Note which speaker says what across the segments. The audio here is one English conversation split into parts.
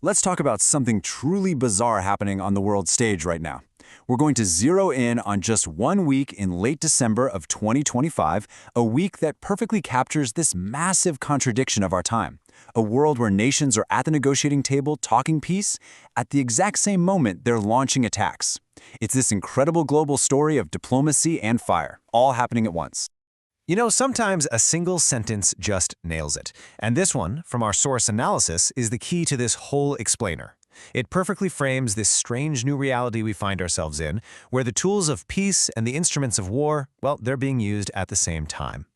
Speaker 1: Let's talk about something truly bizarre happening on the world stage right now. We're going to zero in on just 1 week in late December of 2025, a week that perfectly captures this massive contradiction of our time. A world where nations are at the negotiating table talking peace, at the exact same moment they're launching attacks. It's this incredible global story of diplomacy and fire, all happening at once.
Speaker 2: You know, sometimes a single sentence just nails it. And this one, from our source analysis, is the key to this whole explainer. It perfectly frames this strange new reality we find ourselves in, where the tools of peace and the instruments of war, well, they're being used at the same time.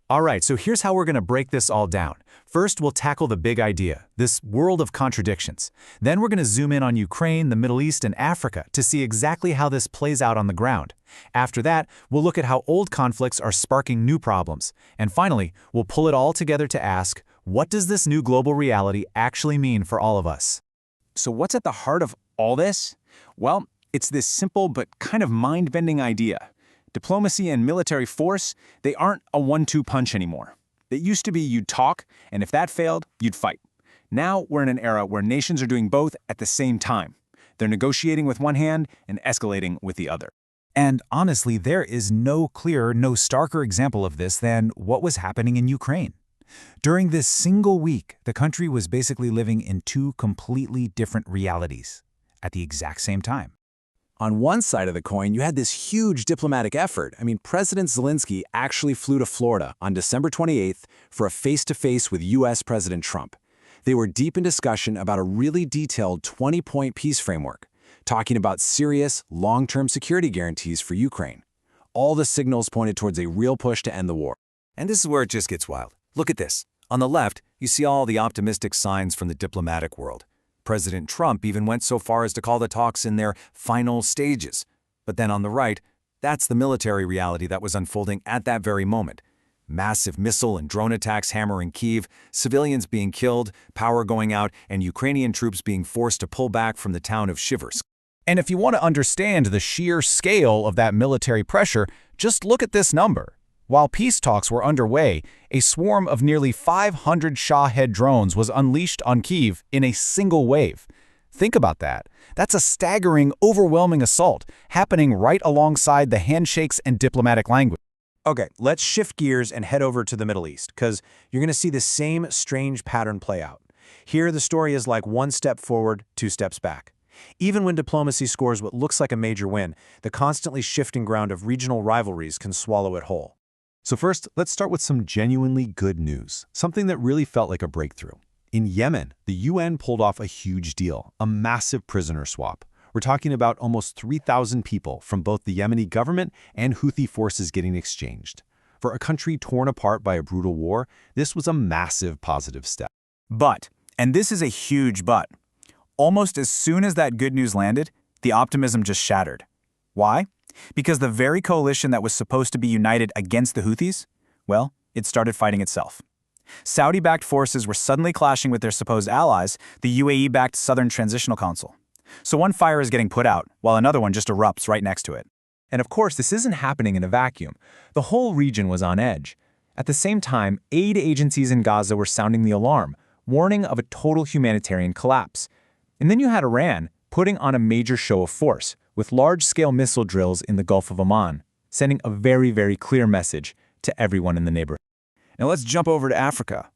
Speaker 1: All right, so here's how we're going to break this all down. First, we'll tackle the big idea, this world of contradictions. Then we're going to zoom in on Ukraine, the Middle East, and Africa to see exactly how this plays out on the ground. After that, we'll look at how old conflicts are sparking new problems. And finally, we'll pull it all together to ask, what does this new global reality actually mean for all of us? So what's at the heart of all this? Well, it's this simple but kind of mind-bending idea. Diplomacy and military force, they aren't a 1-2 punch anymore. It used to be you'd talk, and if that failed, you'd fight. Now we're in an era where nations are doing both at the same time. They're negotiating with one hand and escalating with the other. And honestly, there is no clearer, no starker example of this than what was happening in Ukraine. During this single week, the country was basically living in two completely different realities at the exact same time. On one side of the coin, you had this huge diplomatic effort. President Zelensky actually flew to Florida on December 28th for a face-to-face with U.S. President Trump. They were deep in discussion about a really detailed 20-point peace framework, talking about serious, long-term security guarantees for Ukraine. All the signals pointed towards a real push to end the war.
Speaker 2: And this is where it just gets wild. Look at this. On the left, you see all the optimistic signs from the diplomatic world. President Trump even went so far as to call the talks in their final stages. But then on the right, that's the military reality that was unfolding at that very moment. Massive missile and drone attacks hammering Kyiv, civilians being killed, power going out, and Ukrainian troops being forced to pull back from the town of Shivers.
Speaker 1: And if you want to understand the sheer scale of that military pressure, just look at this number. While peace talks were underway, a swarm of nearly 500 Shahed drones was unleashed on Kyiv in a single wave. Think about that. That's a staggering, overwhelming assault happening right alongside the handshakes and diplomatic language.
Speaker 2: Okay, let's shift gears and head over to the Middle East, because you're going to see the same strange pattern play out. Here, the story is like 1 step forward, 2 steps back. Even when diplomacy scores what looks like a major win, the constantly shifting ground of regional rivalries can swallow it whole.
Speaker 3: So first, let's start with some genuinely good news, something that really felt like a breakthrough. In Yemen, the UN pulled off a huge deal, a massive prisoner swap. We're talking about almost 3,000 people from both the Yemeni government and Houthi forces getting exchanged. For a country torn apart by a brutal war, this was a massive positive step.
Speaker 1: But, and this is a huge but, almost as soon as that good news landed, the optimism just shattered. Why? Because the very coalition that was supposed to be united against the Houthis, well, it started fighting itself. Saudi-backed forces were suddenly clashing with their supposed allies, the UAE-backed Southern Transitional Council. So one fire is getting put out, while another one just erupts right next to it.
Speaker 4: And of course, this isn't happening in a vacuum. The whole region was on edge. At the same time, aid agencies in Gaza were sounding the alarm, warning of a total humanitarian collapse. And then you had Iran putting on a major show of force, with large-scale missile drills in the Gulf of Oman, sending a very, very clear message to everyone in the neighborhood.
Speaker 1: Now let's jump over to Africa.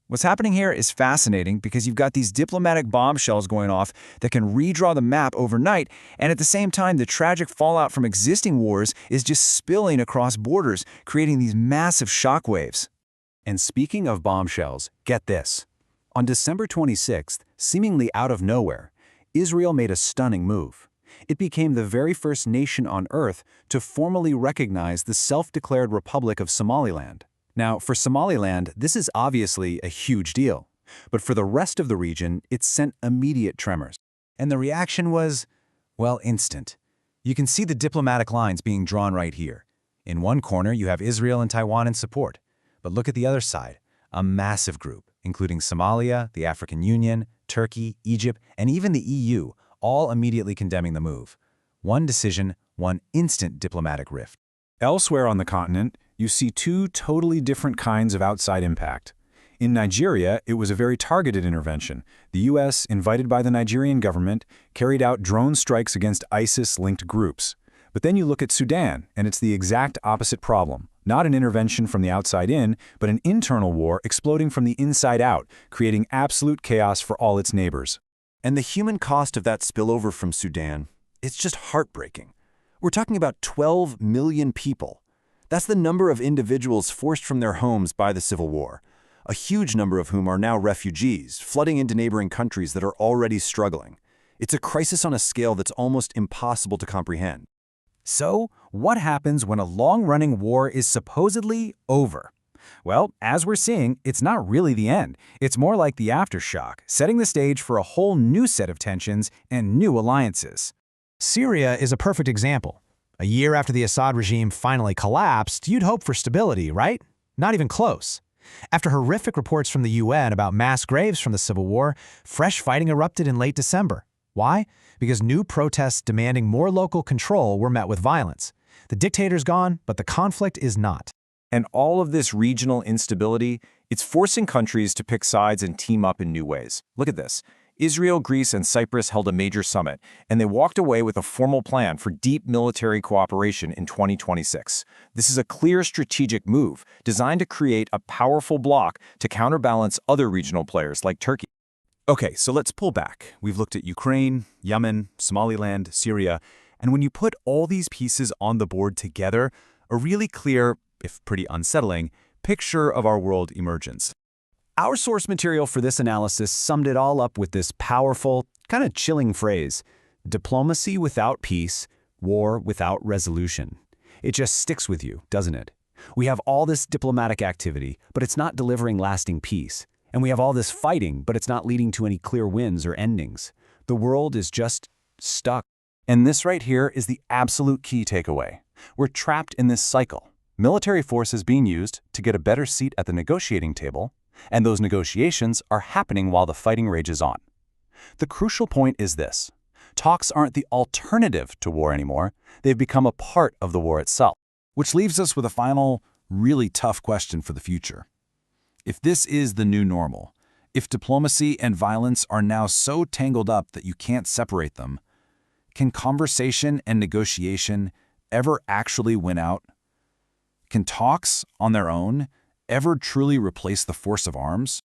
Speaker 1: What's happening here is fascinating because you've got these diplomatic bombshells going off that can redraw the map overnight, and at the same time, the tragic fallout from existing wars is just spilling across borders, creating these massive shockwaves. And speaking of bombshells, get this. On December 26th, seemingly out of nowhere, Israel made a stunning move. It became the very first nation on Earth to formally recognize the self-declared Republic of Somaliland. Now, for Somaliland, this is obviously a huge deal. But for the rest of the region, it sent immediate tremors. And the reaction was, well, instant. You can see the diplomatic lines being drawn right here. In one corner, you have Israel and Taiwan in support. But look at the other side, a massive group, including Somalia, the African Union, Turkey, Egypt, and even the EU, all immediately condemning the move. One decision, one instant diplomatic rift. Elsewhere on the continent, you see two totally different kinds of outside impact.
Speaker 2: In Nigeria, it was a very targeted intervention. The U.S., invited by the Nigerian government, carried out drone strikes against ISIS-linked groups. But then you look at Sudan, and it's the exact opposite problem. Not an intervention from the outside in, but an internal war exploding from the inside out, creating absolute chaos for all its neighbors.
Speaker 5: And the human cost of that spillover from Sudan, it's just heartbreaking. We're talking about 12 million people. That's the number of individuals forced from their homes by the civil war, a huge number of whom are now refugees, flooding into neighboring countries that are already struggling. It's a crisis on a scale that's almost impossible to comprehend.
Speaker 1: So, what happens when a long-running war is supposedly over? Well, as we're seeing, it's not really the end. It's more like the aftershock, setting the stage for a whole new set of tensions and new alliances. Syria is a perfect example. A year after the Assad regime finally collapsed, you'd hope for stability, right? Not even close. After horrific reports from the UN about mass graves from the civil war, fresh fighting erupted in late December. Why? Because new protests demanding more local control were met with violence. The dictator's gone, but the conflict is not.
Speaker 4: And all of this regional instability, it's forcing countries to pick sides and team up in new ways. Look at this. Israel, Greece, and Cyprus held a major summit, and they walked away with a formal plan for deep military cooperation in 2026. This is a clear strategic move designed to create a powerful bloc to counterbalance other regional players like Turkey.
Speaker 2: Okay, so let's pull back. We've looked at Ukraine, Yemen, Somaliland, Syria, and when you put all these pieces on the board together, a really clear, if pretty unsettling, picture of our world emerges. Our source material for this analysis summed it all up with this powerful, kind of chilling phrase: diplomacy without peace, war without resolution. It just sticks with you, doesn't it? We have all this diplomatic activity, but it's not delivering lasting peace. And we have all this fighting, but it's not leading to any clear wins or endings. The world is just stuck.
Speaker 3: And this right here is the absolute key takeaway. We're trapped in this cycle. Military force is being used to get a better seat at the negotiating table, and those negotiations are happening while the fighting rages on. The crucial point is this: talks aren't the alternative to war anymore, they've become a part of the war itself.
Speaker 2: Which leaves us with a final, really tough question for the future. If this is the new normal, if diplomacy and violence are now so tangled up that you can't separate them, can conversation and negotiation ever actually win out? Can talks, on their own, ever truly replace the force of arms?